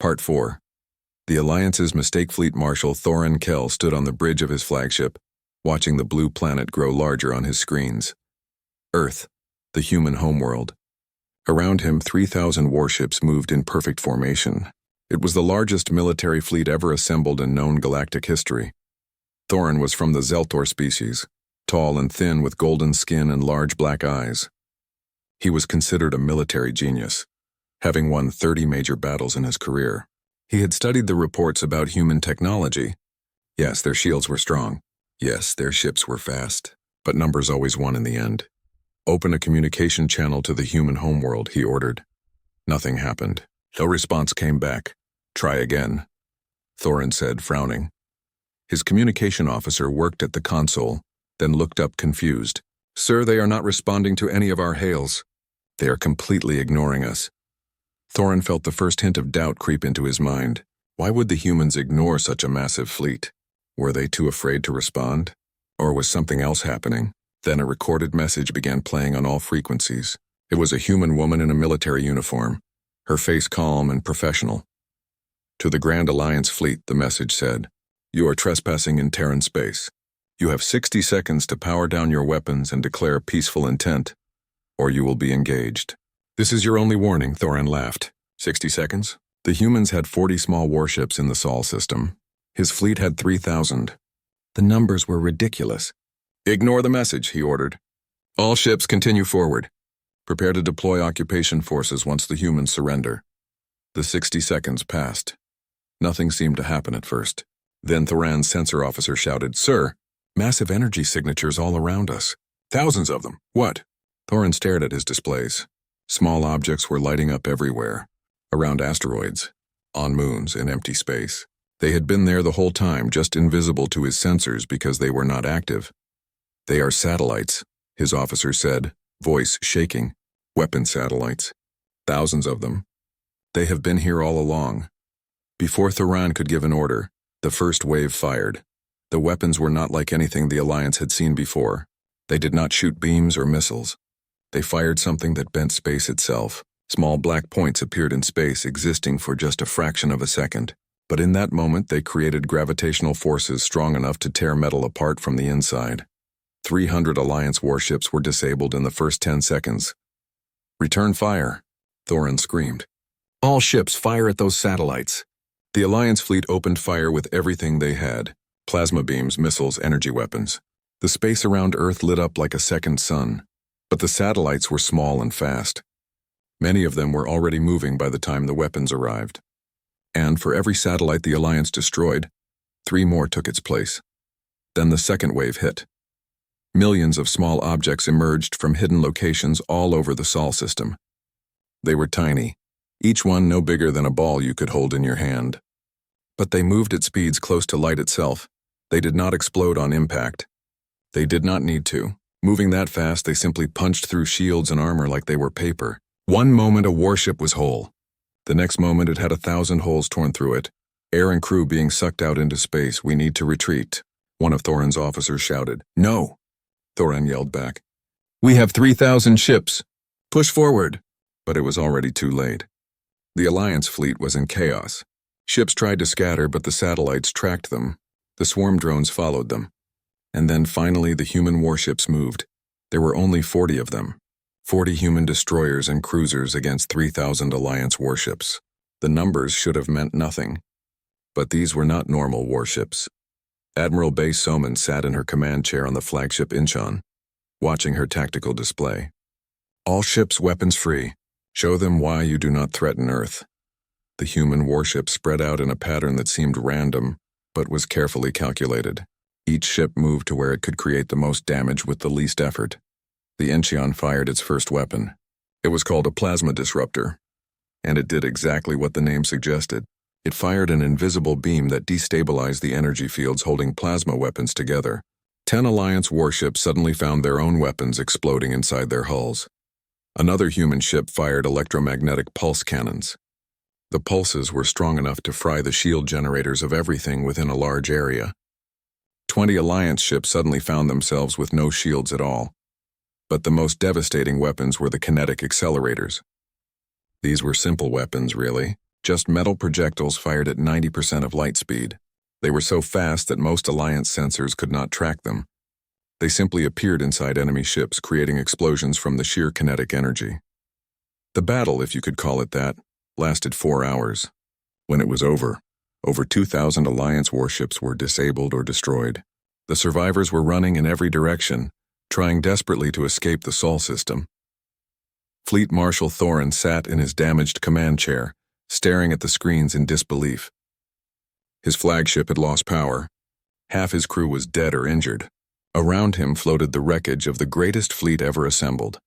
Part 4. The Alliance's Mistake Fleet Marshal Thorin Kell stood on the bridge of his flagship, watching the blue planet grow larger on his screens. Earth, the human homeworld. Around him, 3,000 warships moved in perfect formation. It was the largest military fleet ever assembled in known galactic history. Thorin was from the Zeltor species, tall and thin with golden skin and large black eyes. He was considered a military genius, having won 30 major battles in his career. He had studied the reports about human technology. Yes, their shields were strong. Yes, their ships were fast. But numbers always won in the end. Open a communication channel to the human homeworld, he ordered. Nothing happened. No response came back. Try again, Thorin said, frowning. His communication officer worked at the console, then looked up confused. Sir, they are not responding to any of our hails. They are completely ignoring us. Thorin felt the first hint of doubt creep into his mind. Why would the humans ignore such a massive fleet? Were they too afraid to respond? Or was something else happening? Then a recorded message began playing on all frequencies. It was a human woman in a military uniform, her face calm and professional. To the Grand Alliance fleet, the message said, "You are trespassing in Terran space. You have 60 seconds to power down your weapons and declare peaceful intent, or you will be engaged." "This is your only warning," Thorin laughed. 60 seconds? The humans had 40 small warships in the Sol system. His fleet had 3,000. The numbers were ridiculous. "Ignore the message," he ordered. "All ships continue forward. Prepare to deploy occupation forces once the humans surrender." The 60 seconds passed. Nothing seemed to happen at first. Then Thorin's sensor officer shouted, "Sir, massive energy signatures all around us. Thousands of them. What?" Thorin stared at his displays. Small objects were lighting up everywhere, around asteroids, on moons, in empty space. They had been there the whole time, just invisible to his sensors because they were not active. "They are satellites," his officer said, voice shaking. "Weapon satellites. Thousands of them. They have been here all along." Before Thorin could give an order, the first wave fired. The weapons were not like anything the Alliance had seen before. They did not shoot beams or missiles. They fired something that bent space itself. Small black points appeared in space, existing for just a fraction of a second. But in that moment, they created gravitational forces strong enough to tear metal apart from the inside. 300 Alliance warships were disabled in the first 10 seconds. "Return fire," Thorin screamed. "All ships fire at those satellites." The Alliance fleet opened fire with everything they had: plasma beams, missiles, energy weapons. The space around Earth lit up like a second sun. But the satellites were small and fast. Many of them were already moving by the time the weapons arrived. And for every satellite the Alliance destroyed, 3 more took its place. Then the second wave hit. Millions of small objects emerged from hidden locations all over the Sol system. They were tiny, each one no bigger than a ball you could hold in your hand. But they moved at speeds close to light itself. They did not explode on impact. They did not need to. Moving that fast, they simply punched through shields and armor like they were paper. One moment a warship was whole. The next moment it had 1,000 holes torn through it. Air and crew being sucked out into space. "We need to retreat," one of Thorin's officers shouted. "No," Thorin yelled back. "We have 3,000 ships. Push forward." But it was already too late. The Alliance fleet was in chaos. Ships tried to scatter, but the satellites tracked them. The swarm drones followed them. And then finally the human warships moved. There were only 40 of them. 40 human destroyers and cruisers against 3,000 Alliance warships. The numbers should have meant nothing. But these were not normal warships. Admiral Bae Soman sat in her command chair on the flagship Incheon, watching her tactical display. "All ships weapons free. Show them why you do not threaten Earth." The human warships spread out in a pattern that seemed random, but was carefully calculated. Each ship moved to where it could create the most damage with the least effort. The Incheon fired its first weapon. It was called a plasma disruptor, and it did exactly what the name suggested. It fired an invisible beam that destabilized the energy fields holding plasma weapons together. 10 Alliance warships suddenly found their own weapons exploding inside their hulls. Another human ship fired electromagnetic pulse cannons. The pulses were strong enough to fry the shield generators of everything within a large area. 20 Alliance ships suddenly found themselves with no shields at all. But the most devastating weapons were the kinetic accelerators. These were simple weapons, really. just metal projectiles fired at 90% of light speed. They were so fast that most Alliance sensors could not track them. They simply appeared inside enemy ships, creating explosions from the sheer kinetic energy. The battle, if you could call it that, lasted 4 hours. When it was over 2,000 Alliance warships were disabled or destroyed. The survivors were running in every direction, trying desperately to escape the Sol system. Fleet Marshal Thorin sat in his damaged command chair, staring at the screens in disbelief. His flagship had lost power. Half his crew was dead or injured. Around him floated the wreckage of the greatest fleet ever assembled,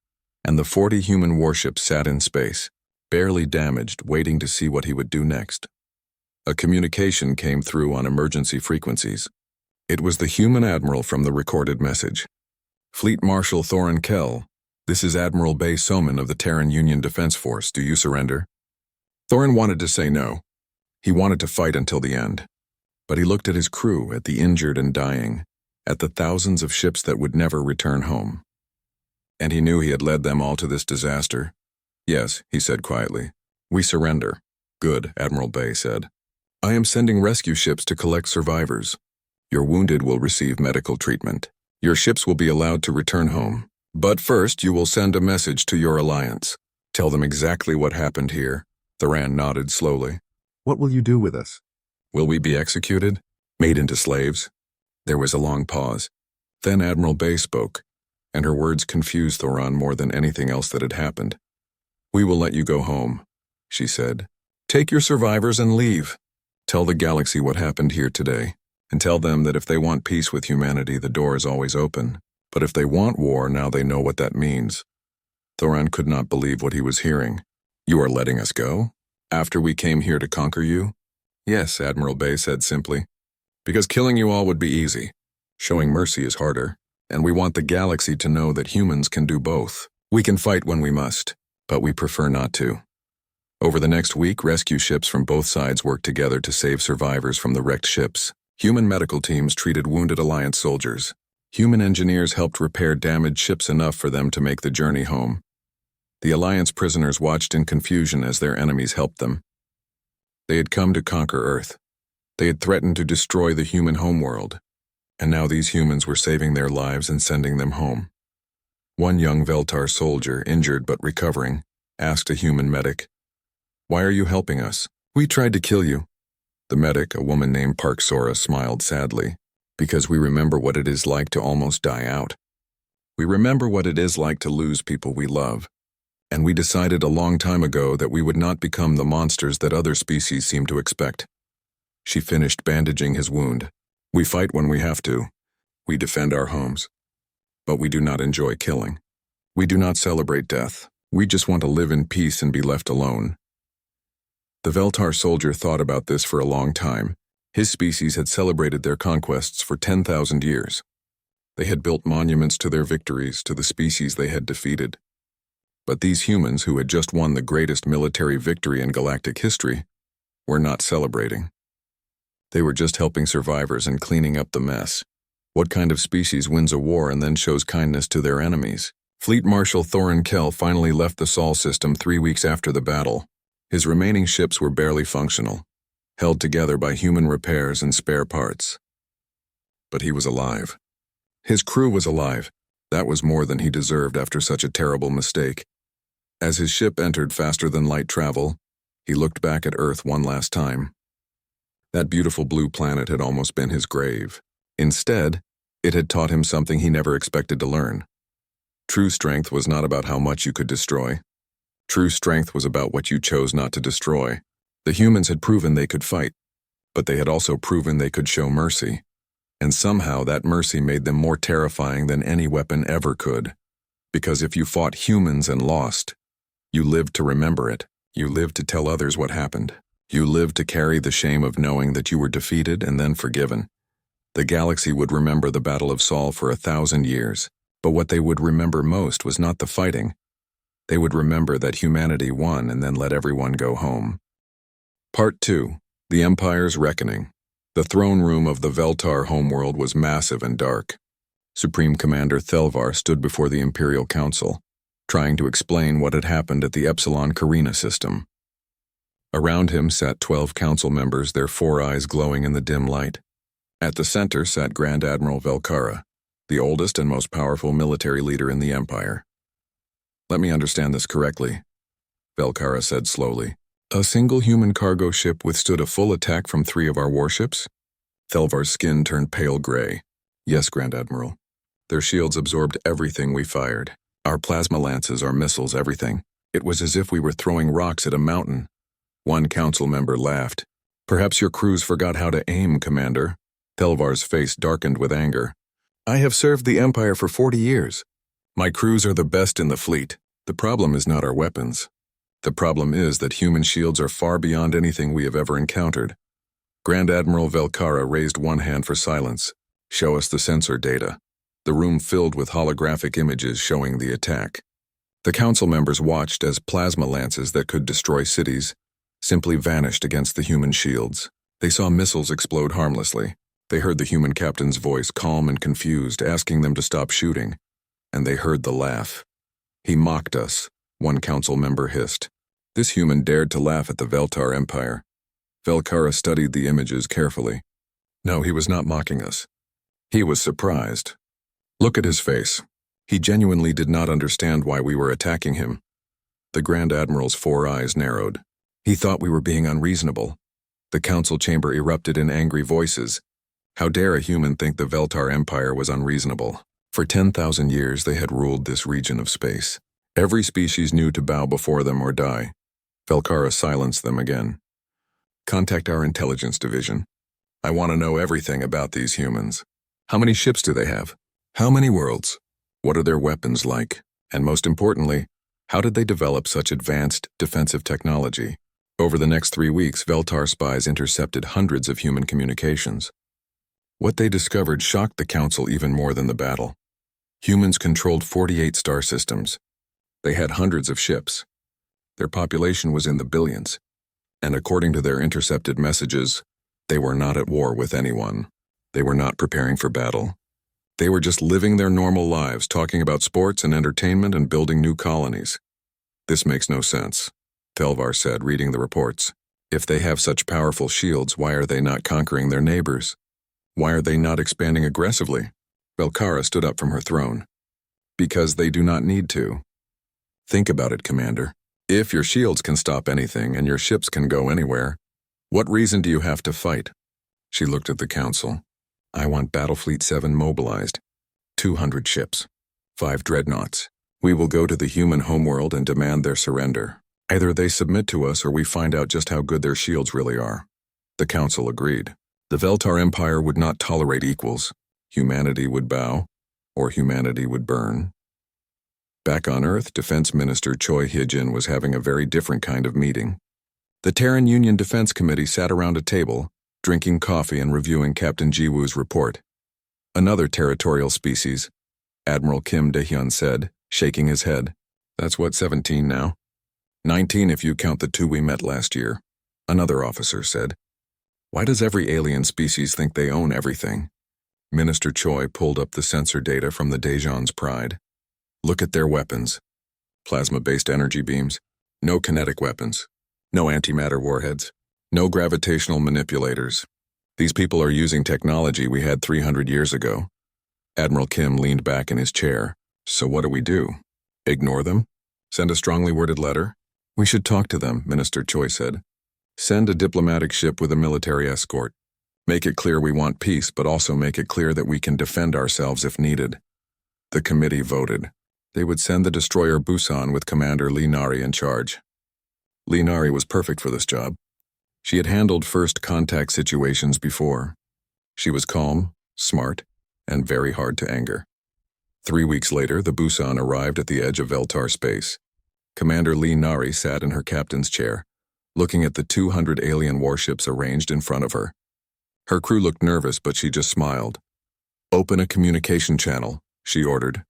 and the 40 human warships sat in space, barely damaged, waiting to see what he would do next. A communication came through on emergency frequencies. It was the human admiral from the recorded message. Fleet Marshal Thorin Kell, this is Admiral Bay Soman of the Terran Union Defense Force. Do you surrender? Thorin wanted to say no. He wanted to fight until the end. But he looked at his crew, at the injured and dying, at the thousands of ships that would never return home. And he knew he had led them all to this disaster. Yes, he said quietly. We surrender. Good, Admiral Bay said. I am sending rescue ships to collect survivors. Your wounded will receive medical treatment. Your ships will be allowed to return home. But first, you will send a message to your alliance. Tell them exactly what happened here. Thorin nodded slowly. What will you do with us? Will we be executed? Made into slaves? There was a long pause. Then Admiral Bay spoke, and her words confused Thorin more than anything else that had happened. We will let you go home, she said. Take your survivors and leave. Tell the galaxy what happened here today, and tell them that if they want peace with humanity, the door is always open. But if they want war, now they know what that means. Thorin could not believe what he was hearing. You are letting us go? After we came here to conquer you? Yes, Admiral Bay said simply. Because killing you all would be easy. Showing mercy is harder, and we want the galaxy to know that humans can do both. We can fight when we must, but we prefer not to. Over the next week, rescue ships from both sides worked together to save survivors from the wrecked ships. Human medical teams treated wounded Alliance soldiers. Human engineers helped repair damaged ships enough for them to make the journey home. The Alliance prisoners watched in confusion as their enemies helped them. They had come to conquer Earth. They had threatened to destroy the human homeworld, and now these humans were saving their lives and sending them home. One young Veltar soldier, injured but recovering, asked a human medic, "Why are you helping us? We tried to kill you." The medic, a woman named Park Sora, smiled sadly. Because we remember what it is like to almost die out. We remember what it is like to lose people we love. And we decided a long time ago that we would not become the monsters that other species seem to expect. She finished bandaging his wound. We fight when we have to. We defend our homes. But we do not enjoy killing. We do not celebrate death. We just want to live in peace and be left alone. The Veltar soldier thought about this for a long time. His species had celebrated their conquests for 10,000 years. They had built monuments to their victories, to the species they had defeated. But these humans, who had just won the greatest military victory in galactic history, were not celebrating. They were just helping survivors and cleaning up the mess. What kind of species wins a war and then shows kindness to their enemies? Fleet Marshal Thorin Kell finally left the Sol system 3 weeks after the battle. His remaining ships were barely functional, held together by human repairs and spare parts. But he was alive. His crew was alive. That was more than he deserved after such a terrible mistake. As his ship entered faster-than-light travel, he looked back at Earth one last time. That beautiful blue planet had almost been his grave. Instead, it had taught him something he never expected to learn. True strength was not about how much you could destroy. True strength was about what you chose not to destroy. The humans had proven they could fight, but they had also proven they could show mercy. And somehow that mercy made them more terrifying than any weapon ever could. Because if you fought humans and lost, you lived to remember it. You lived to tell others what happened. You lived to carry the shame of knowing that you were defeated and then forgiven. The galaxy would remember the Battle of Sol for 1,000 years, but what they would remember most was not the fighting. They would remember that humanity won and then let everyone go home. Part 2. The Empire's Reckoning. The throne room of the Veltar homeworld was massive and dark. Supreme Commander Thelvar stood before the Imperial Council, trying to explain what had happened at the Epsilon Carina system. Around him sat 12 council members, their 4 eyes glowing in the dim light. At the center sat Grand Admiral Velkara, the oldest and most powerful military leader in the Empire. "Let me understand this correctly," Velkara said slowly. "A single human cargo ship withstood a full attack from 3 of our warships?" Thelvar's skin turned pale gray. "Yes, Grand Admiral. Their shields absorbed everything we fired. Our plasma lances, our missiles, everything. It was as if we were throwing rocks at a mountain." One council member laughed. "Perhaps your crews forgot how to aim, Commander." Thelvar's face darkened with anger. "I have served the Empire for 40 years. My crews are the best in the fleet. The problem is not our weapons. The problem is that human shields are far beyond anything we have ever encountered." Grand Admiral Velkara raised one hand for silence. "Show us the sensor data." The room filled with holographic images showing the attack. The council members watched as plasma lances that could destroy cities simply vanished against the human shields. They saw missiles explode harmlessly. They heard the human captain's voice, calm and confused, asking them to stop shooting. And they heard the laugh. "He mocked us," one council member hissed. This human dared to laugh at the Veltar Empire. Velkara studied the images carefully. No, he was not mocking us. He was surprised. Look at his face. He genuinely did not understand why we were attacking him. The Grand Admiral's 4 eyes narrowed. He thought we were being unreasonable. The council chamber erupted in angry voices. How dare a human think the Veltar Empire was unreasonable? For 10,000 years they had ruled this region of space. Every species knew to bow before them or die. Velkara silenced them again. "Contact our intelligence division. I want to know everything about these humans. How many ships do they have? How many worlds? What are their weapons like? And most importantly, how did they develop such advanced defensive technology?" Over the next 3 weeks, Veltar spies intercepted hundreds of human communications. What they discovered shocked the Council even more than the battle. Humans controlled 48 star systems. They had hundreds of ships. Their population was in the billions. And according to their intercepted messages, they were not at war with anyone. They were not preparing for battle. They were just living their normal lives, talking about sports and entertainment and building new colonies. "This makes no sense," Thelvar said, reading the reports. "If they have such powerful shields, why are they not conquering their neighbors? Why are they not expanding aggressively?" Velkara stood up from her throne. "Because they do not need to. Think about it, Commander. If your shields can stop anything and your ships can go anywhere, what reason do you have to fight?" She looked at the Council. "I want Battlefleet 7 mobilized. 200 ships. 5 dreadnoughts. We will go to the human homeworld and demand their surrender. Either they submit to us or we find out just how good their shields really are." The Council agreed. The Veltar Empire would not tolerate equals. Humanity would bow, or humanity would burn. Back on Earth, Defense Minister Choi Hye-jin was having a very different kind of meeting. The Terran Union Defense Committee sat around a table, drinking coffee and reviewing Captain Ji-woo's report. "Another territorial species," Admiral Kim Dae-hyun said, shaking his head. "That's what, 17 now? 19 if you count the 2 we met last year," another officer said. "Why does every alien species think they own everything?" Minister Choi pulled up the sensor data from the Daejeon's Pride. "Look at their weapons. Plasma-based energy beams. No kinetic weapons. No antimatter warheads. No gravitational manipulators. These people are using technology we had 300 years ago." Admiral Kim leaned back in his chair. "So what do we do? Ignore them? Send a strongly worded letter?" "We should talk to them," Minister Choi said. "Send a diplomatic ship with a military escort. Make it clear we want peace, but also make it clear that we can defend ourselves if needed." The committee voted. They would send the destroyer Busan with Commander Lee Nari in charge. Lee Nari was perfect for this job. She had handled first contact situations before. She was calm, smart, and very hard to anger. 3 weeks later, the Busan arrived at the edge of Veltar space. Commander Lee Nari sat in her captain's chair, looking at the 200 alien warships arranged in front of her. Her crew looked nervous, but she just smiled. "Open a communication channel," she ordered.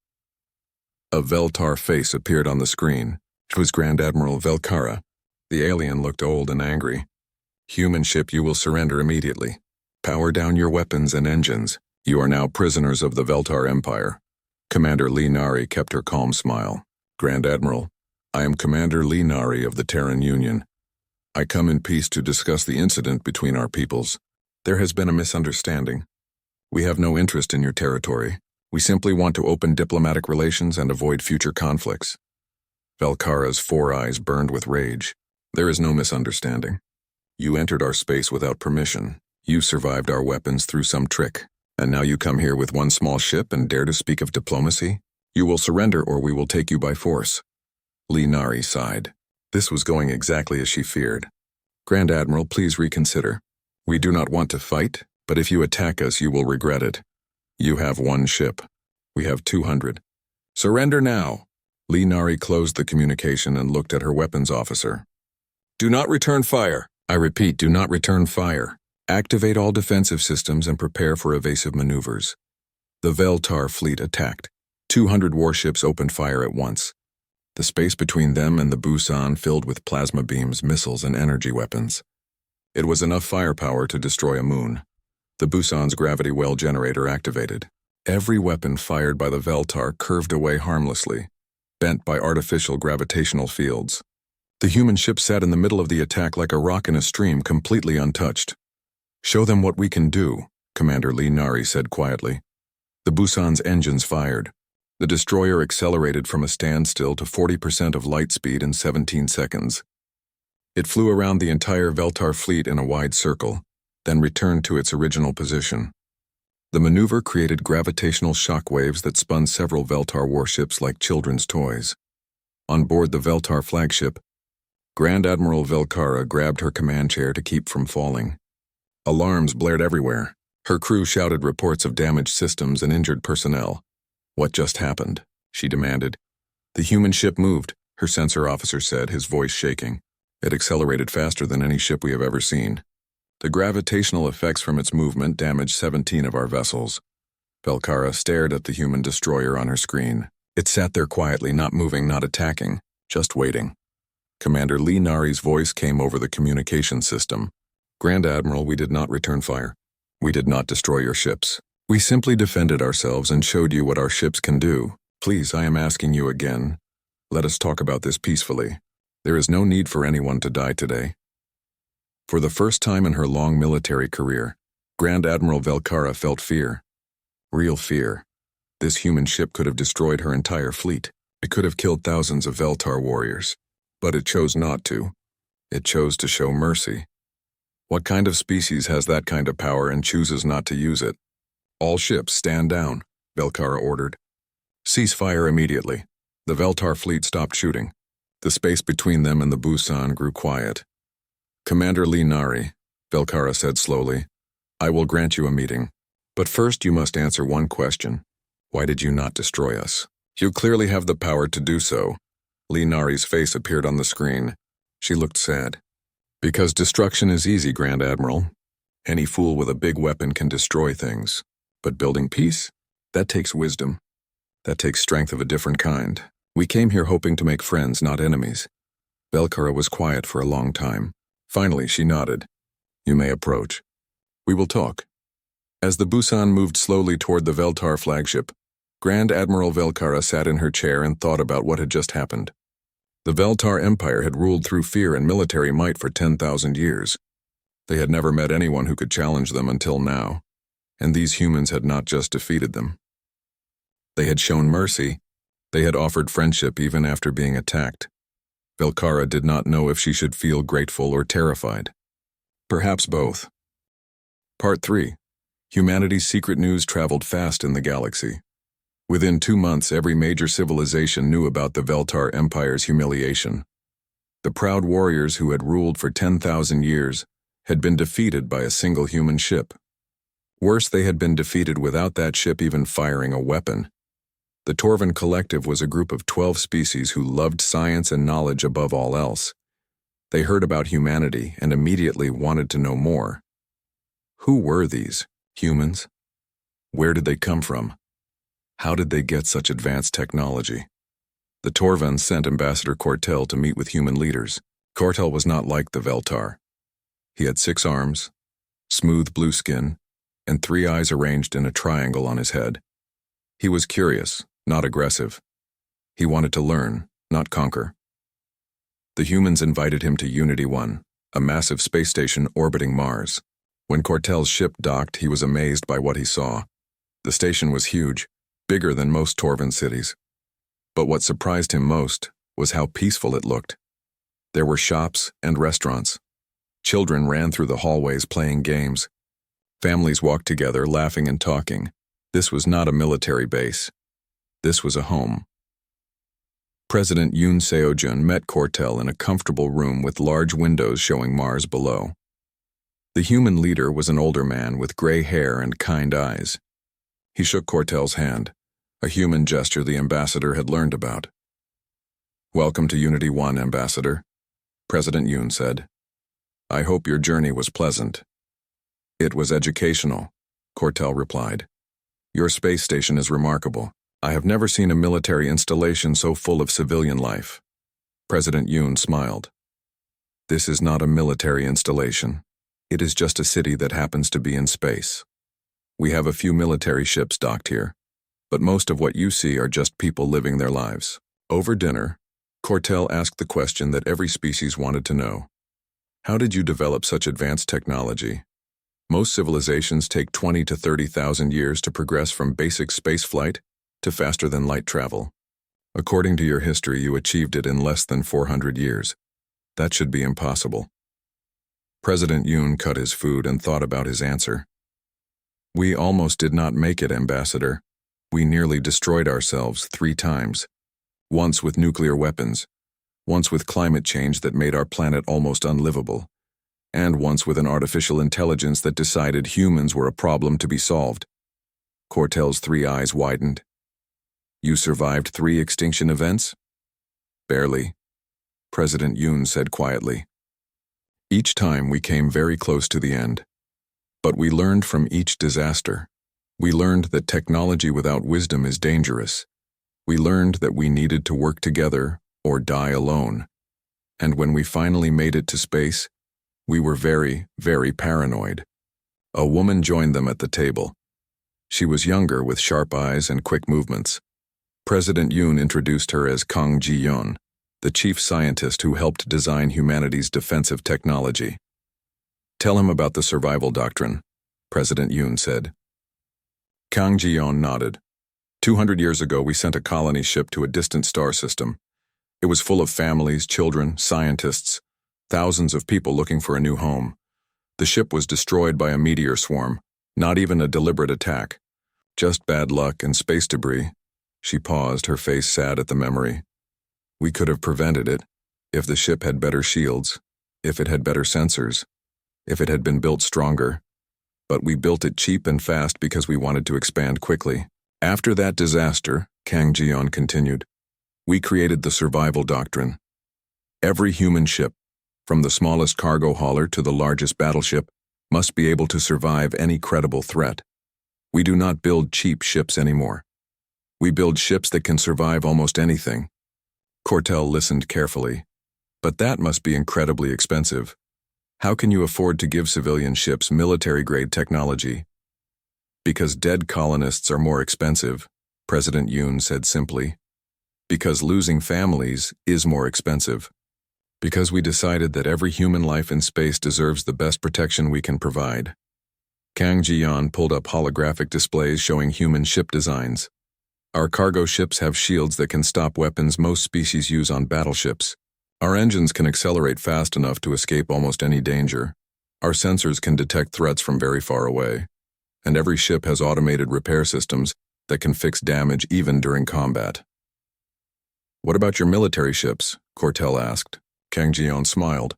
A Veltar face appeared on the screen. It was Grand Admiral Velkara. The alien looked old and angry. "Human ship, you will surrender immediately. Power down your weapons and engines. You are now prisoners of the Veltar Empire." Commander Lee Nari kept her calm smile. "Grand Admiral, I am Commander Lee Nari of the Terran Union. I come in peace to discuss the incident between our peoples. There has been a misunderstanding. We have no interest in your territory. We simply want to open diplomatic relations and avoid future conflicts. Velkara's 4 eyes burned with rage. There is no misunderstanding. You entered our space without permission. You survived our weapons through some trick. And now you come here with one small ship and dare to speak of diplomacy? You will surrender or we will take you by force. Nari sighed. This was going exactly as she feared. Grand Admiral, please reconsider. We do not want to fight, but if you attack us, you will regret it. You have 1 ship. We have 200. Surrender now. Nari closed the communication and looked at her weapons officer. Do not return fire. I repeat, do not return fire. Activate all defensive systems and prepare for evasive maneuvers. The Veltar fleet attacked. 200 warships opened fire at once. The space between them and the Busan filled with plasma beams, missiles, and energy weapons. It was enough firepower to destroy a moon. The Busan's gravity well generator activated. Every weapon fired by the Veltar curved away harmlessly, bent by artificial gravitational fields. The human ship sat in the middle of the attack like a rock in a stream, completely untouched. Show them what we can do, Commander Nari said quietly. The Busan's engines fired. The destroyer accelerated from a standstill to 40% of light speed in 17 seconds. It flew around the entire Veltar fleet in a wide circle, then returned to its original position. The maneuver created gravitational shock waves that spun several Veltar warships like children's toys. On board the Veltar flagship, Grand Admiral Velkara grabbed her command chair to keep from falling. Alarms blared everywhere. Her crew shouted reports of damaged systems and injured personnel. What just happened? She demanded. The human ship moved, her sensor officer said, his voice shaking. It accelerated faster than any ship we have ever seen. The gravitational effects from its movement damaged 17 of our vessels. Velkara stared at the human destroyer on her screen. It sat there quietly, not moving, not attacking, just waiting. Commander Nari's voice came over the communication system. Grand Admiral, we did not return fire. We did not destroy your ships. We simply defended ourselves and showed you what our ships can do. Please, I am asking you again. Let us talk about this peacefully. There is no need for anyone to die today. For the first time in her long military career, Grand Admiral Velkara felt fear. Real fear. This human ship could have destroyed her entire fleet. It could have killed thousands of Veltar warriors. But it chose not to. It chose to show mercy. What kind of species has that kind of power and chooses not to use it? All ships stand down, Velkara ordered. Cease fire immediately. The Veltar fleet stopped shooting. The space between them and the Busan grew quiet. Commander Nari, Velkara said slowly, I will grant you a meeting. But first you must answer one question. Why did you not destroy us? You clearly have the power to do so. Nari's face appeared on the screen. She looked sad. Because destruction is easy, Grand Admiral. Any fool with a big weapon can destroy things. But building peace? That takes wisdom. That takes strength of a different kind. We came here hoping to make friends, not enemies. Velkara was quiet for a long time. Finally, she nodded. You may approach. We will talk. As the Busan moved slowly toward the Veltar flagship, Grand Admiral Velkara sat in her chair and thought about what had just happened. The Veltar Empire had ruled through fear and military might for 10,000 years. They had never met anyone who could challenge them until now, and these humans had not just defeated them. They had shown mercy. They had offered friendship even after being attacked. Velkara did not know if she should feel grateful or terrified. Perhaps both. Part 3. Humanity's secret news traveled fast in the galaxy. Within 2 months, every major civilization knew about the Veltar Empire's humiliation. The proud warriors who had ruled for 10,000 years had been defeated by a single human ship. Worse, they had been defeated without that ship even firing a weapon. The Torvan Collective was a group of 12 species who loved science and knowledge above all else. They heard about humanity and immediately wanted to know more. Who were these humans? Where did they come from? How did they get such advanced technology? The Torvan sent Ambassador Cortel to meet with human leaders. Cortel was not like the Veltar. He had 6 arms, smooth blue skin, and 3 eyes arranged in a triangle on his head. He was curious, not aggressive. He wanted to learn, not conquer. The humans invited him to Unity 1, a massive space station orbiting Mars. When Cortel's ship docked, he was amazed by what he saw. The station was huge, bigger than most Torvan cities. But what surprised him most was how peaceful it looked. There were shops and restaurants. Children ran through the hallways playing games. Families walked together, laughing and talking. This was not a military base. This was a home. President Yoon Seo-jun met Cortel in a comfortable room with large windows showing Mars below. The human leader was an older man with gray hair and kind eyes. He shook Cortel's hand, a human gesture the ambassador had learned about. "Welcome to Unity 1, Ambassador," President Yoon said. "I hope your journey was pleasant." "It was educational," Cortel replied. "Your space station is remarkable. I have never seen a military installation so full of civilian life." President Yoon smiled. "This is not a military installation. It is just a city that happens to be in space. We have a few military ships docked here, but most of what you see are just people living their lives." Over dinner, Cortel asked the question that every species wanted to know. "How did you develop such advanced technology? Most civilizations take 20 to 30,000 years to progress from basic spaceflight to faster-than-light travel. According to your history, you achieved it in less than 400 years. That should be impossible." President Yoon cut his food and thought about his answer. "We almost did not make it, Ambassador. We nearly destroyed ourselves 3 times. Once with nuclear weapons, once with climate change that made our planet almost unlivable, and once with an artificial intelligence that decided humans were a problem to be solved." Cortel's 3 eyes widened. "You survived 3 extinction events?" "Barely," President Yoon said quietly. "Each time we came very close to the end. But we learned from each disaster. We learned that technology without wisdom is dangerous. We learned that we needed to work together or die alone. And when we finally made it to space, we were very, very paranoid." A woman joined them at the table. She was younger with sharp eyes and quick movements. President Yoon introduced her as Kang Ji-yeon, the chief scientist who helped design humanity's defensive technology. "Tell him about the survival doctrine," President Yoon said. Kang Ji-yeon nodded. 200 years ago, we sent a colony ship to a distant star system. It was full of families, children, scientists, thousands of people looking for a new home. The ship was destroyed by a meteor swarm, not even a deliberate attack. Just bad luck and space debris." She paused, her face sad at the memory. "We could have prevented it, if the ship had better shields, if it had better sensors, if it had been built stronger. But we built it cheap and fast because we wanted to expand quickly. After that disaster," Kang Ji-yeon continued, "we created the survival doctrine. Every human ship, from the smallest cargo hauler to the largest battleship, must be able to survive any credible threat. We do not build cheap ships anymore. We build ships that can survive almost anything." Cortel listened carefully. "But that must be incredibly expensive. How can you afford to give civilian ships military-grade technology?" "Because dead colonists are more expensive," President Yoon said simply. "Because losing families is more expensive. Because we decided that every human life in space deserves the best protection we can provide." Kang Ji-yeon pulled up holographic displays showing human ship designs. "Our cargo ships have shields that can stop weapons most species use on battleships. Our engines can accelerate fast enough to escape almost any danger. Our sensors can detect threats from very far away. And every ship has automated repair systems that can fix damage even during combat." "What about your military ships?" Cortel asked. Kang Ji-yeon smiled.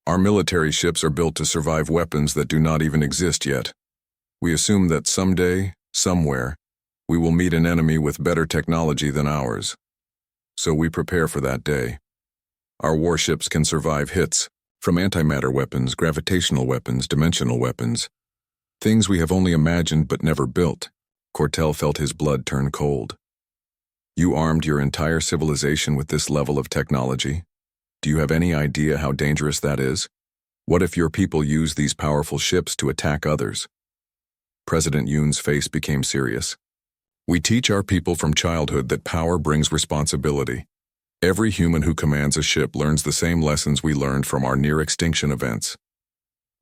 "Our military ships are built to survive weapons that do not even exist yet. We assume that someday, somewhere, we will meet an enemy with better technology than ours. So we prepare for that day. Our warships can survive hits from antimatter weapons, gravitational weapons, dimensional weapons. Things we have only imagined but never built." Cortel felt his blood turn cold. "You armed your entire civilization with this level of technology? Do you have any idea how dangerous that is? What if your people use these powerful ships to attack others?" President Yoon's face became serious. "We teach our people from childhood that power brings responsibility. Every human who commands a ship learns the same lessons we learned from our near-extinction events.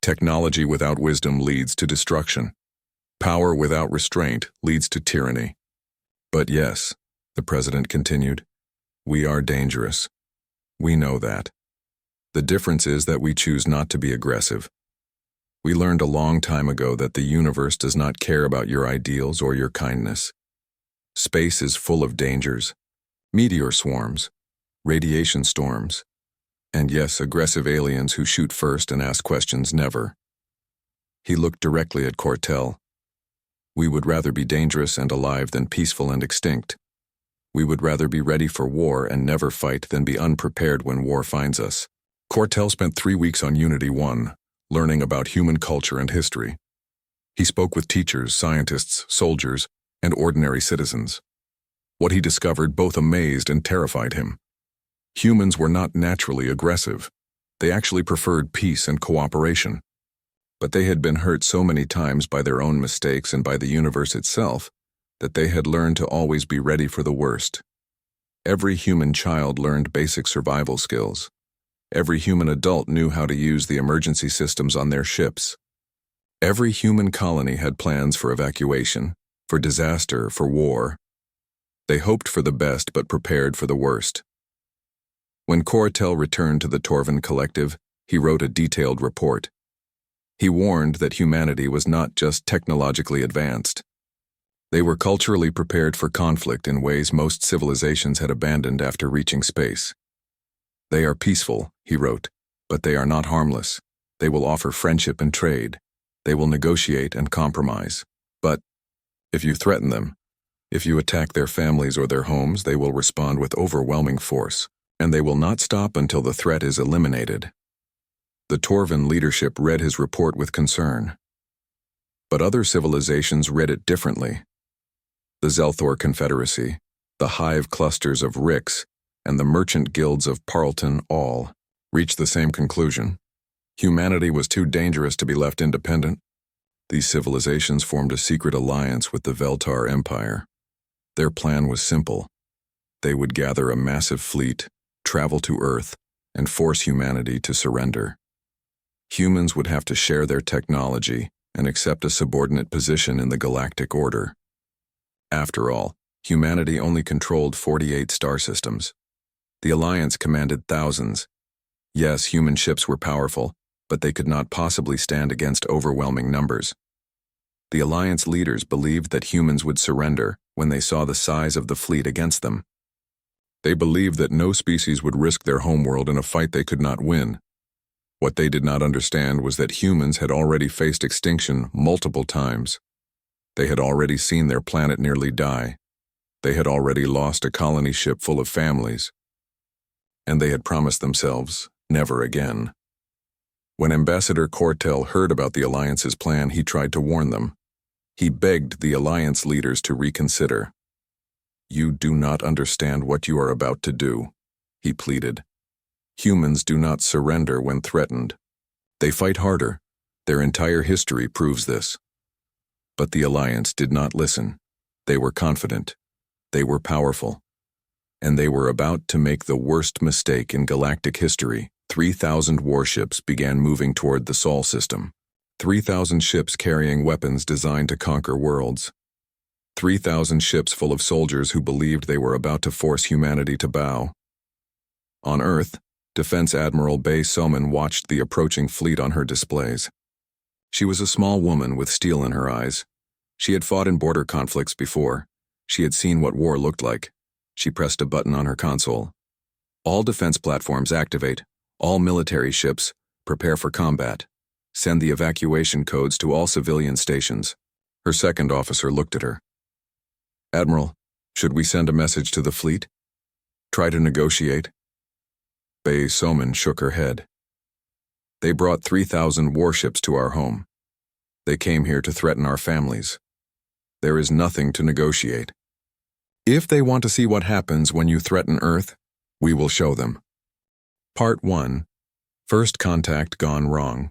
Technology without wisdom leads to destruction. Power without restraint leads to tyranny. But yes, the president continued, we are dangerous. We know that. The difference is that we choose not to be aggressive. We learned a long time ago that the universe does not care about your ideals or your kindness. Space is full of dangers, meteor swarms, radiation storms, and yes, aggressive aliens who shoot first and ask questions never. He looked directly at Cortel. We would rather be dangerous and alive than peaceful and extinct. We would rather be ready for war and never fight than be unprepared when war finds us. Cortel spent 3 weeks on Unity 1, learning about human culture and history. He spoke with teachers, scientists, soldiers, and ordinary citizens. What he discovered both amazed and terrified him. Humans were not naturally aggressive. They actually preferred peace and cooperation. But they had been hurt so many times by their own mistakes and by the universe itself that they had learned to always be ready for the worst. Every human child learned basic survival skills. Every human adult knew how to use the emergency systems on their ships. Every human colony had plans for evacuation, for disaster, for war. They hoped for the best but prepared for the worst. When Cortel returned to the Torvin Collective, he wrote a detailed report. He warned that humanity was not just technologically advanced. They were culturally prepared for conflict in ways most civilizations had abandoned after reaching space. They are peaceful, he wrote, but they are not harmless. They will offer friendship and trade. They will negotiate and compromise. But if you threaten them, if you attack their families or their homes, they will respond with overwhelming force, and they will not stop until the threat is eliminated. The Torvin leadership read his report with concern. But other civilizations read it differently. The Zelthor Confederacy, the hive clusters of Rix, and the merchant guilds of Parleton all reached the same conclusion. Humanity was too dangerous to be left independent. These civilizations formed a secret alliance with the Veltar Empire. Their plan was simple. They would gather a massive fleet, travel to Earth, and force humanity to surrender. Humans would have to share their technology and accept a subordinate position in the galactic order. After all, humanity only controlled 48 star systems. The Alliance commanded thousands. Yes, human ships were powerful, but they could not possibly stand against overwhelming numbers. The Alliance leaders believed that humans would surrender when they saw the size of the fleet against them. They believed that no species would risk their homeworld in a fight they could not win. What they did not understand was that humans had already faced extinction multiple times. They had already seen their planet nearly die. They had already lost a colony ship full of families. And they had promised themselves, never again. When Ambassador Cortel heard about the Alliance's plan, he tried to warn them. He begged the Alliance leaders to reconsider. You do not understand what you are about to do, he pleaded. Humans do not surrender when threatened. They fight harder. Their entire history proves this. But the Alliance did not listen. They were confident. They were powerful. And they were about to make the worst mistake in galactic history. 3,000 warships began moving toward the Sol system. 3,000 ships carrying weapons designed to conquer worlds. 3,000 ships full of soldiers who believed they were about to force humanity to bow. On Earth, Defense Admiral Bae Soman watched the approaching fleet on her displays. She was a small woman with steel in her eyes. She had fought in border conflicts before. She had seen what war looked like. She pressed a button on her console. All defense platforms activate. All military ships, prepare for combat. Send the evacuation codes to all civilian stations. Her second officer looked at her. Admiral, should we send a message to the fleet? Try to negotiate? Bae Soman shook her head. They brought 3,000 warships to our home. They came here to threaten our families. There is nothing to negotiate. If they want to see what happens when you threaten Earth, we will show them. Part 1. First contact gone wrong.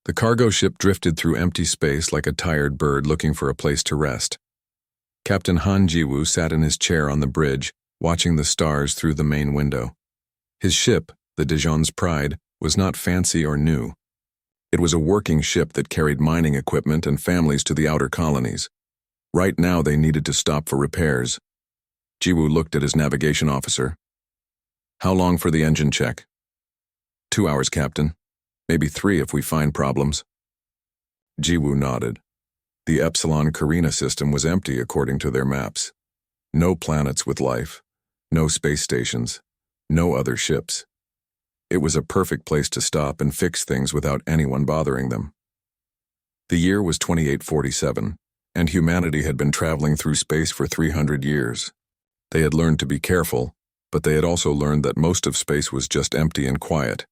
The cargo ship drifted through empty space like a tired bird looking for a place to rest. Captain Han Jiwoo sat in his chair on the bridge, watching the stars through the main window. His ship, the Dijon's Pride, was not fancy or new. It was a working ship that carried mining equipment and families to the outer colonies. Right now they needed to stop for repairs. Jiwoo looked at his navigation officer. "How long for the engine check?" 2 hours, Captain. Maybe 3 if we find problems." Jiwoo nodded. The Epsilon Carina system was empty according to their maps. No planets with life, no space stations, no other ships. It was a perfect place to stop and fix things without anyone bothering them. The year was 2847, and humanity had been traveling through space for 300 years. They had learned to be careful, but they had also learned that most of space was just empty and quiet.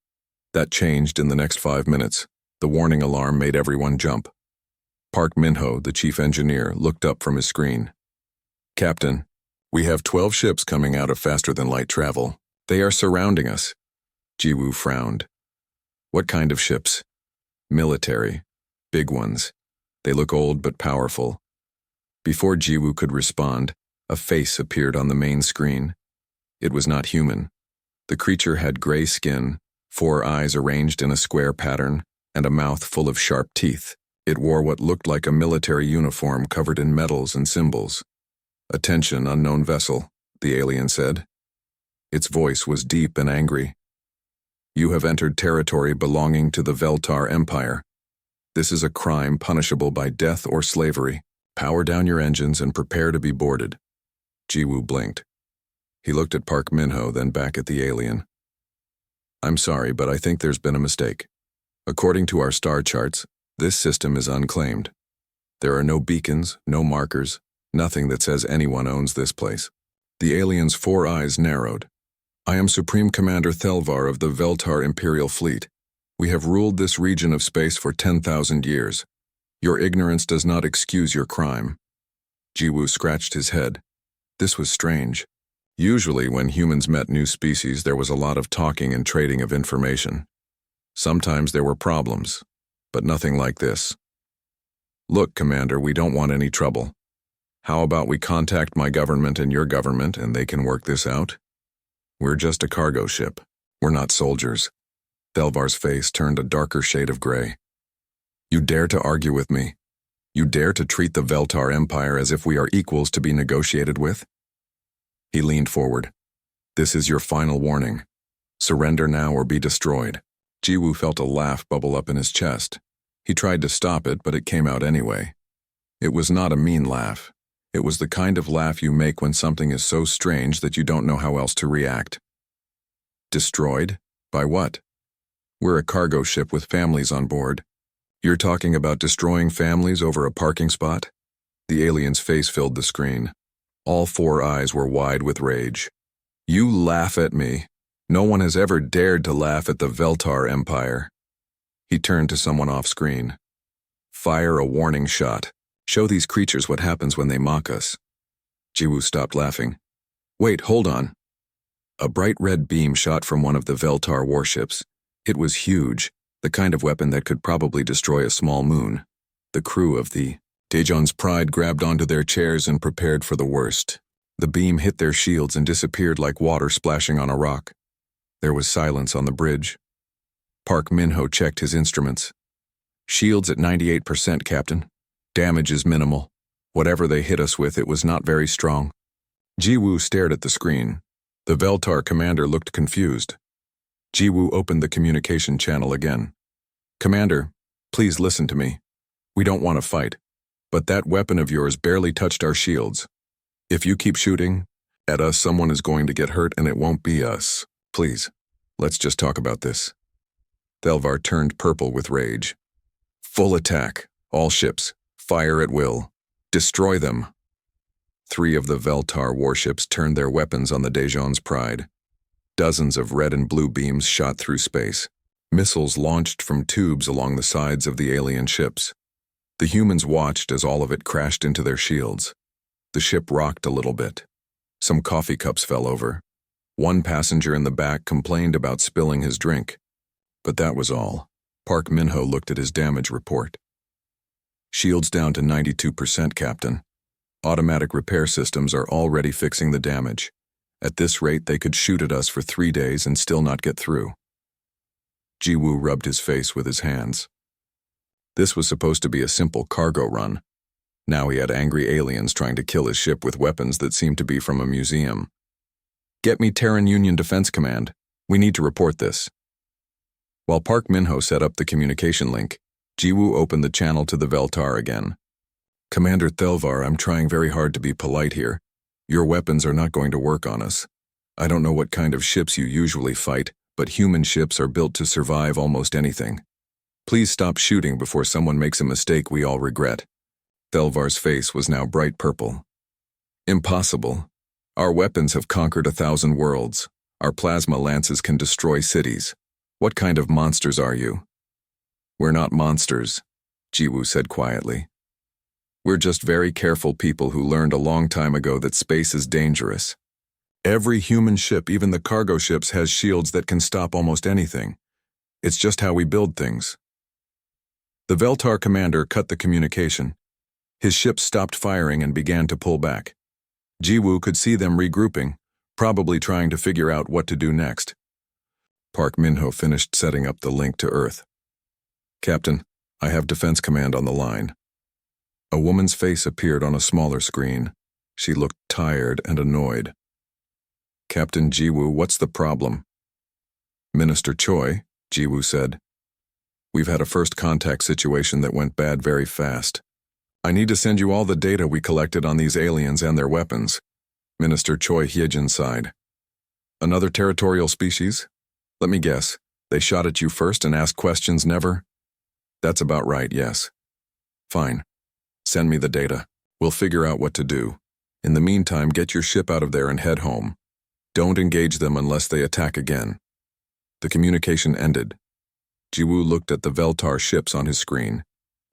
That changed in the next 5 minutes. The warning alarm made everyone jump. Park Min-ho, the chief engineer, looked up from his screen. "Captain, we have 12 ships coming out of faster-than-light travel. They are surrounding us." Jiwoo frowned. "What kind of ships?" "Military. Big ones. They look old but powerful." Before Jiwoo could respond, a face appeared on the main screen. It was not human. The creature had gray skin, 4 eyes arranged in a square pattern, and a mouth full of sharp teeth. It wore what looked like a military uniform covered in medals and symbols. "Attention, unknown vessel," the alien said. Its voice was deep and angry. "You have entered territory belonging to the Veltar Empire. This is a crime punishable by death or slavery. Power down your engines and prepare to be boarded." Jiwoo blinked. He looked at Park Min-ho, then back at the alien. "I'm sorry, but I think there's been a mistake. According to our star charts, this system is unclaimed. There are no beacons, no markers, nothing that says anyone owns this place." The alien's 4 eyes narrowed. "I am Supreme Commander Thelvar of the Veltar Imperial Fleet. We have ruled this region of space for 10,000 years. Your ignorance does not excuse your crime." Jiwoo scratched his head. This was strange. Usually when humans met new species, there was a lot of talking and trading of information. Sometimes there were problems, but nothing like this. "Look, Commander, we don't want any trouble. How about we contact my government and your government and they can work this out? We're just a cargo ship. We're not soldiers." Thelvar's face turned a darker shade of gray. "You dare to argue with me? You dare to treat the Veltar Empire as if we are equals to be negotiated with?" He leaned forward. "This is your final warning. Surrender now or be destroyed." Jiwoo felt a laugh bubble up in his chest. He tried to stop it, but it came out anyway. It was not a mean laugh. It was the kind of laugh you make when something is so strange that you don't know how else to react. "Destroyed? By what? We're a cargo ship with families on board. You're talking about destroying families over a parking spot?" The alien's face filled the screen. All 4 eyes were wide with rage. "You laugh at me. No one has ever dared to laugh at the Veltar Empire." He turned to someone off screen. "Fire a warning shot. Show these creatures what happens when they mock us." Jiwoo stopped laughing. "Wait, hold on." A bright red beam shot from one of the Veltar warships. It was huge, the kind of weapon that could probably destroy a small moon. The crew of the Dijon's Pride grabbed onto their chairs and prepared for the worst. The beam hit their shields and disappeared like water splashing on a rock. There was silence on the bridge. Park Min-ho checked his instruments. "Shields at 98%, Captain. Damage is minimal. Whatever they hit us with, it was not very strong." Jiwoo stared at the screen. The Veltar commander looked confused. Jiwoo opened the communication channel again. "Commander, please listen to me. We don't want to fight, but that weapon of yours barely touched our shields. If you keep shooting at us, someone is going to get hurt and it won't be us. Please, let's just talk about this." Thelvar turned purple with rage. "Full attack. All ships. Fire at will. Destroy them." 3 of the Veltar warships turned their weapons on the Dijon's Pride. Dozens of red and blue beams shot through space. Missiles launched from tubes along the sides of the alien ships. The humans watched as all of it crashed into their shields. The ship rocked a little bit. Some coffee cups fell over. One passenger in the back complained about spilling his drink. But that was all. Park Min-ho looked at his damage report. "Shields down to 92%, Captain. Automatic repair systems are already fixing the damage. At this rate, they could shoot at us for 3 days and still not get through. Jiwoo rubbed his face with his hands. This was supposed to be a simple cargo run. Now he had angry aliens trying to kill his ship with weapons that seemed to be from a museum. "Get me Terran Union Defense Command. We need to report this." While Park Min-ho set up the communication link, Jiwoo opened the channel to the Veltar again. "Commander Thelvar, I'm trying very hard to be polite here. Your weapons are not going to work on us. I don't know what kind of ships you usually fight, but human ships are built to survive almost anything. Please stop shooting before someone makes a mistake we all regret." Thelvar's face was now bright purple. "Impossible. Our weapons have conquered 1,000 worlds. Our plasma lances can destroy cities. What kind of monsters are you?" "We're not monsters," Jiwoo said quietly. "We're just very careful people who learned a long time ago that space is dangerous. Every human ship, even the cargo ships, has shields that can stop almost anything. It's just how we build things." The Veltar commander cut the communication. His ship stopped firing and began to pull back. Jiwoo could see them regrouping, probably trying to figure out what to do next. Park Min-ho finished setting up the link to Earth. "Captain, I have Defense Command on the line." A woman's face appeared on a smaller screen. She looked tired and annoyed. "Captain Jiwoo, what's the problem?" "Minister Choi," Jiwoo said. "We've had a first contact situation that went bad very fast. I need to send you all the data we collected on these aliens and their weapons." Minister Choi Hyejin sighed. "Another territorial species? Let me guess, they shot at you first and asked questions never?" "That's about right, yes." "Fine. Send me the data. We'll figure out what to do. In the meantime, get your ship out of there and head home. Don't engage them unless they attack again." The communication ended. Jiwoo looked at the Veltar ships on his screen.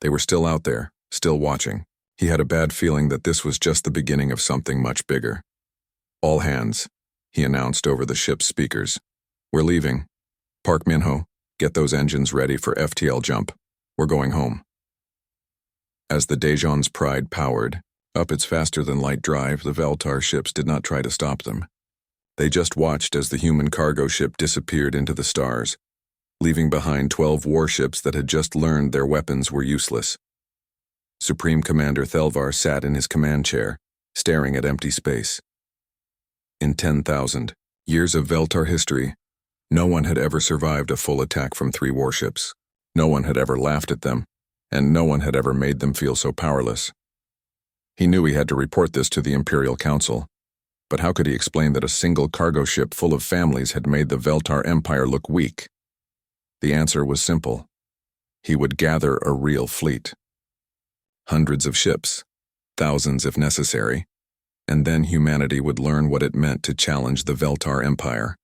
They were still out there, still watching. He had a bad feeling that this was just the beginning of something much bigger. "All hands," he announced over the ship's speakers. "We're leaving. Park Min-ho, get those engines ready for FTL jump. We're going home." As the Daejeon's Pride powered up its faster-than-light drive, the Veltar ships did not try to stop them. They just watched as the human cargo ship disappeared into the stars, leaving behind 12 warships that had just learned their weapons were useless. Supreme Commander Thelvar sat in his command chair, staring at empty space. In 10,000 years of Veltar history, no one had ever survived a full attack from 3 warships. No one had ever laughed at them, and no one had ever made them feel so powerless. He knew he had to report this to the Imperial Council, but how could he explain that a single cargo ship full of families had made the Veltar Empire look weak? The answer was simple. He would gather a real fleet. Hundreds of ships, thousands if necessary, and then humanity would learn what it meant to challenge the Veltar Empire.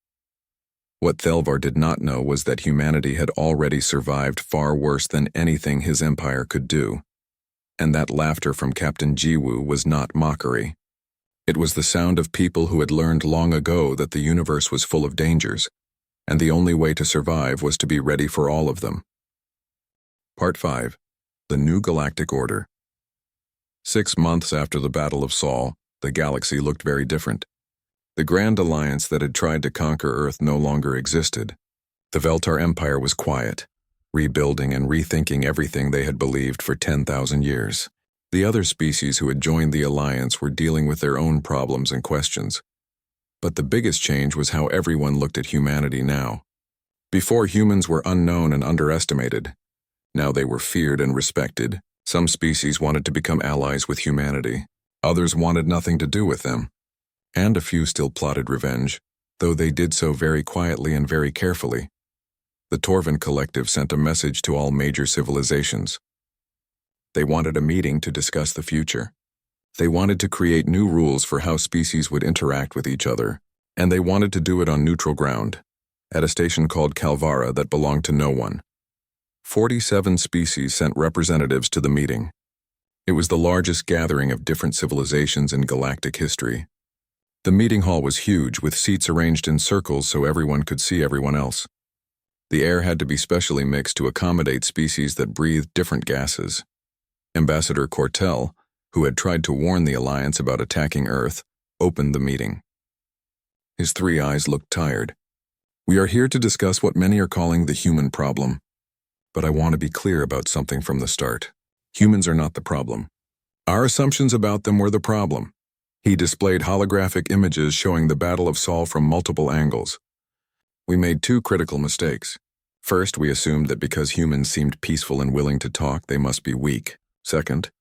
What Thelvar did not know was that humanity had already survived far worse than anything his empire could do, and that laughter from Captain Jiwoo was not mockery. It was the sound of people who had learned long ago that the universe was full of dangers, and the only way to survive was to be ready for all of them. Part 5. The New Galactic Order. 6 months after the Battle of Sol, the galaxy looked very different. The Grand Alliance that had tried to conquer Earth no longer existed. The Veltar Empire was quiet, rebuilding and rethinking everything they had believed for 10,000 years. The other species who had joined the Alliance were dealing with their own problems and questions. But the biggest change was how everyone looked at humanity now. Before, humans were unknown and underestimated. Now they were feared and respected. Some species wanted to become allies with humanity. Others wanted nothing to do with them. And a few still plotted revenge, though they did so very quietly and very carefully. The Torvin Collective sent a message to all major civilizations. They wanted a meeting to discuss the future. They wanted to create new rules for how species would interact with each other, and they wanted to do it on neutral ground, at a station called Calvara that belonged to no one. 47 species sent representatives to the meeting. It was the largest gathering of different civilizations in galactic history. The meeting hall was huge, with seats arranged in circles so everyone could see everyone else. The air had to be specially mixed to accommodate species that breathed different gases. Ambassador Cortell, who had tried to warn the Alliance about attacking Earth, opened the meeting. His three eyes looked tired. We are here to discuss what many are calling the human problem. But I want to be clear about something from the start. Humans are not the problem. Our assumptions about them were the problem. He displayed holographic images showing the Battle of Sol from multiple angles. We made two critical mistakes. First, we assumed that because humans seemed peaceful and willing to talk, they must be weak. Second,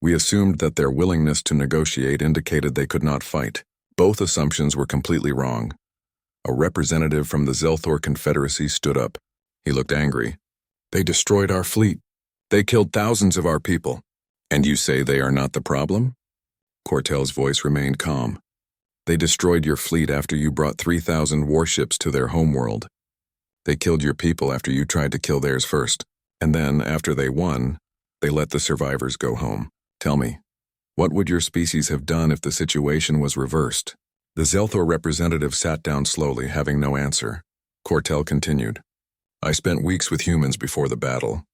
we assumed that their willingness to negotiate indicated they could not fight. Both assumptions were completely wrong. A representative from the Zelthor Confederacy stood up. He looked angry. They destroyed our fleet. They killed thousands of our people. And you say they are not the problem? Cortel's voice remained calm. They destroyed your fleet after you brought 3,000 warships to their homeworld. They killed your people after you tried to kill theirs first. And then, after they won, they let the survivors go home. Tell me, what would your species have done if the situation was reversed? The Zelthor representative sat down slowly, having no answer. Cortel continued. I spent weeks with humans before the battle.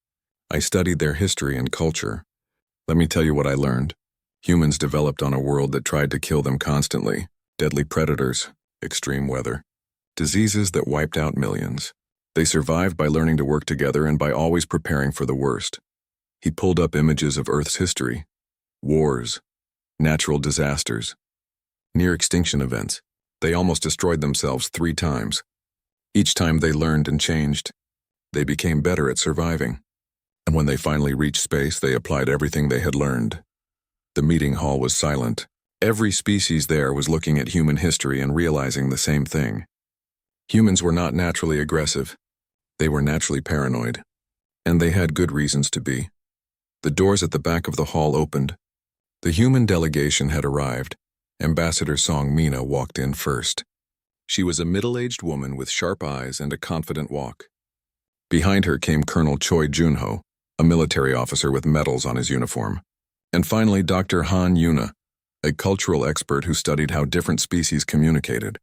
I studied their history and culture. Let me tell you what I learned. Humans developed on a world that tried to kill them constantly. Deadly predators, extreme weather, diseases that wiped out millions. They survived by learning to work together and by always preparing for the worst. He pulled up images of Earth's history. Wars, natural disasters, near-extinction events. They almost destroyed themselves 3 times. Each time they learned and changed. They became better at surviving. And when they finally reached space, they applied everything they had learned. The meeting hall was silent. Every species there was looking at human history and realizing the same thing. Humans were not naturally aggressive. They were naturally paranoid. And they had good reasons to be. The doors at the back of the hall opened. The human delegation had arrived. Ambassador Song Mina walked in first. She was a middle-aged woman with sharp eyes and a confident walk. Behind her came Colonel Choi Junho, a military officer with medals on his uniform. And finally, Dr. Han Yuna, a cultural expert who studied how different species communicated.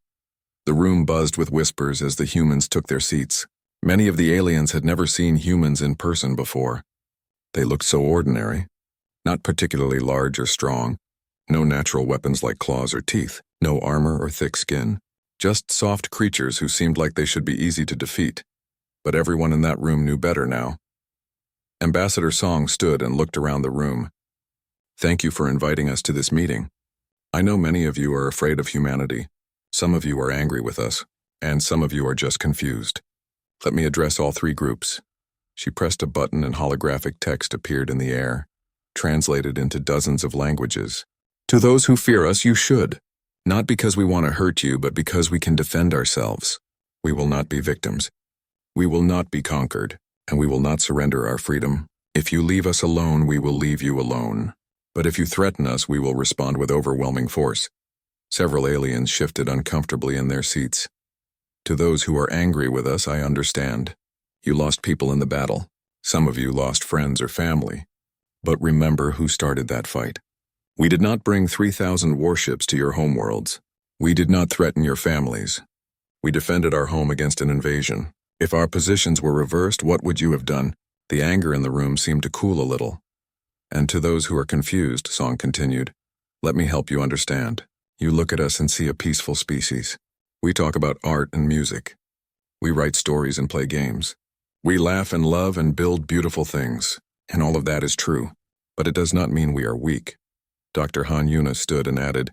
The room buzzed with whispers as the humans took their seats. Many of the aliens had never seen humans in person before. They looked so ordinary, not particularly large or strong. No natural weapons like claws or teeth, no armor or thick skin. Just soft creatures who seemed like they should be easy to defeat. But everyone in that room knew better now. Ambassador Song stood and looked around the room. Thank you for inviting us to this meeting. I know many of you are afraid of humanity. Some of you are angry with us, and some of you are just confused. Let me address all 3 groups. She pressed a button and holographic text appeared in the air, translated into dozens of languages. To those who fear us, you should. Not because we want to hurt you, but because we can defend ourselves. We will not be victims. We will not be conquered, and we will not surrender our freedom. If you leave us alone, we will leave you alone. But if you threaten us, we will respond with overwhelming force. Several aliens shifted uncomfortably in their seats. To those who are angry with us, I understand. You lost people in the battle. Some of you lost friends or family. But remember who started that fight. We did not bring 3,000 warships to your homeworlds. We did not threaten your families. We defended our home against an invasion. If our positions were reversed, what would you have done? The anger in the room seemed to cool a little. And to those who are confused, Song continued, let me help you understand. You look at us and see a peaceful species. We talk about art and music. We write stories and play games. We laugh and love and build beautiful things. And all of that is true. But it does not mean we are weak. Dr. Han Yuna stood and added,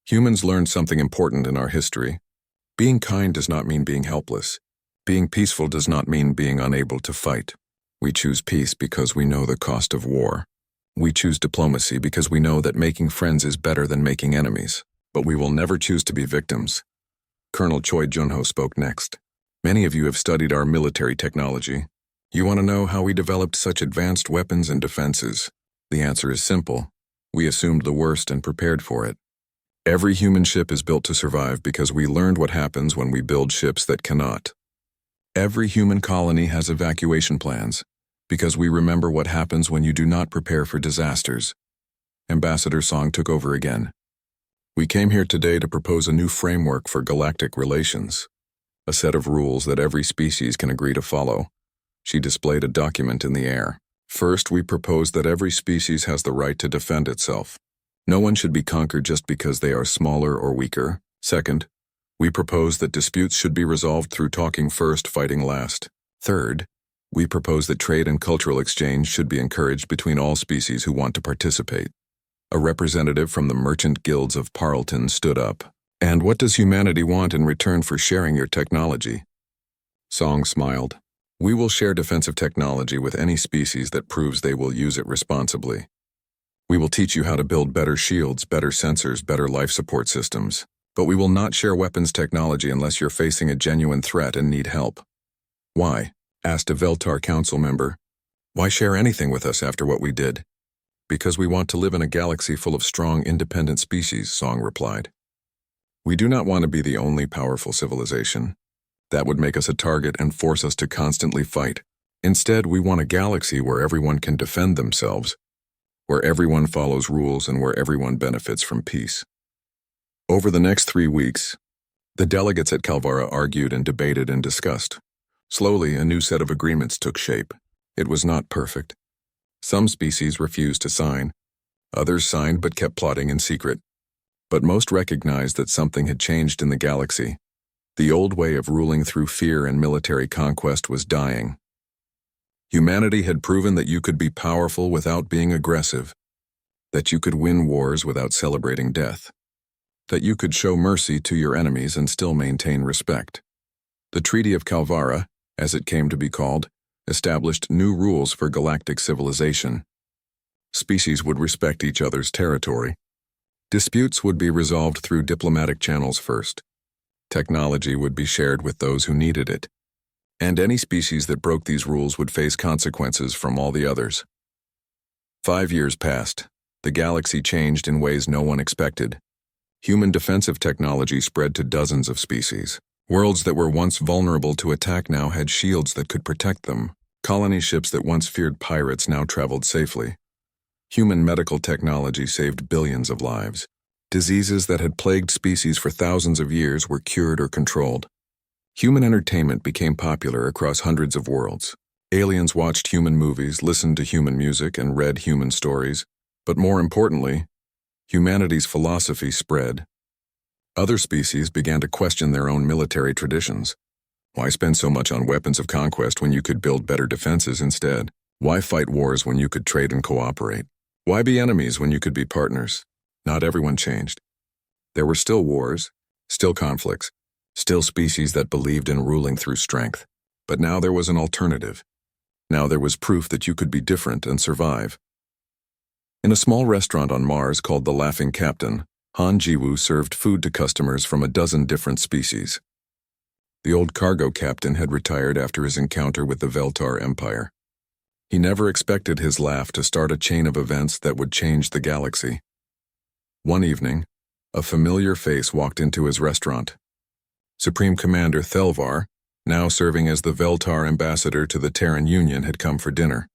humans learned something important in our history. Being kind does not mean being helpless. Being peaceful does not mean being unable to fight. We choose peace because we know the cost of war. We choose diplomacy because we know that making friends is better than making enemies. But we will never choose to be victims. Colonel Choi Junho spoke next. Many of you have studied our military technology. You want to know how we developed such advanced weapons and defenses. The answer is simple. We assumed the worst and prepared for it. Every human ship is built to survive because we learned what happens when we build ships that cannot. Every human colony has evacuation plans because we remember what happens when you do not prepare for disasters. Ambassador Song took over again. We came here today to propose a new framework for galactic relations, a set of rules that every species can agree to follow. She displayed a document in the air. First, we propose that every species has the right to defend itself. No one should be conquered just because they are smaller or weaker. Second, We propose that disputes should be resolved through talking first, fighting last. Third, we propose that trade and cultural exchange should be encouraged between all species who want to participate. A representative from the merchant guilds of Parleton stood up. And what does humanity want in return for sharing your technology? Song smiled. We will share defensive technology with any species that proves they will use it responsibly. We will teach you how to build better shields, better sensors, better life support systems. But we will not share weapons technology unless you're facing a genuine threat and need help. Why? Asked a Veltar council member. Why share anything with us after what we did? Because we want to live in a galaxy full of strong, independent species, Song replied. We do not want to be the only powerful civilization. That would make us a target and force us to constantly fight. Instead, we want a galaxy where everyone can defend themselves, where everyone follows rules and where everyone benefits from peace. Over the next 3 weeks, the delegates at Calvara argued and debated and discussed. Slowly, a new set of agreements took shape. It was not perfect. Some species refused to sign. Others signed but kept plotting in secret. But most recognized that something had changed in the galaxy. The old way of ruling through fear and military conquest was dying. Humanity had proven that you could be powerful without being aggressive, that you could win wars without celebrating death, that you could show mercy to your enemies and still maintain respect. The Treaty of Calvara, as it came to be called, established new rules for galactic civilization. Species would respect each other's territory. Disputes would be resolved through diplomatic channels first. Technology would be shared with those who needed it. And any species that broke these rules would face consequences from all the others. 5 years passed. The galaxy changed in ways no one expected. Human defensive technology spread to dozens of species. Worlds that were once vulnerable to attack now had shields that could protect them. Colony ships that once feared pirates now traveled safely. Human medical technology saved billions of lives. Diseases that had plagued species for thousands of years were cured or controlled. Human entertainment became popular across hundreds of worlds. Aliens watched human movies, listened to human music, and read human stories. But more importantly, humanity's philosophy spread. Other species began to question their own military traditions. Why spend so much on weapons of conquest when you could build better defenses instead? Why fight wars when you could trade and cooperate? Why be enemies when you could be partners? Not everyone changed. There were still wars, still conflicts, still species that believed in ruling through strength. But now there was an alternative. Now there was proof that you could be different and survive. In a small restaurant on Mars called the Laughing Captain, Han Jiwoo served food to customers from a dozen different species. The old cargo captain had retired after his encounter with the Veltar Empire. He never expected his laugh to start a chain of events that would change the galaxy. One evening, a familiar face walked into his restaurant. Supreme Commander Thelvar, now serving as the Veltar ambassador to the Terran Union, had come for dinner.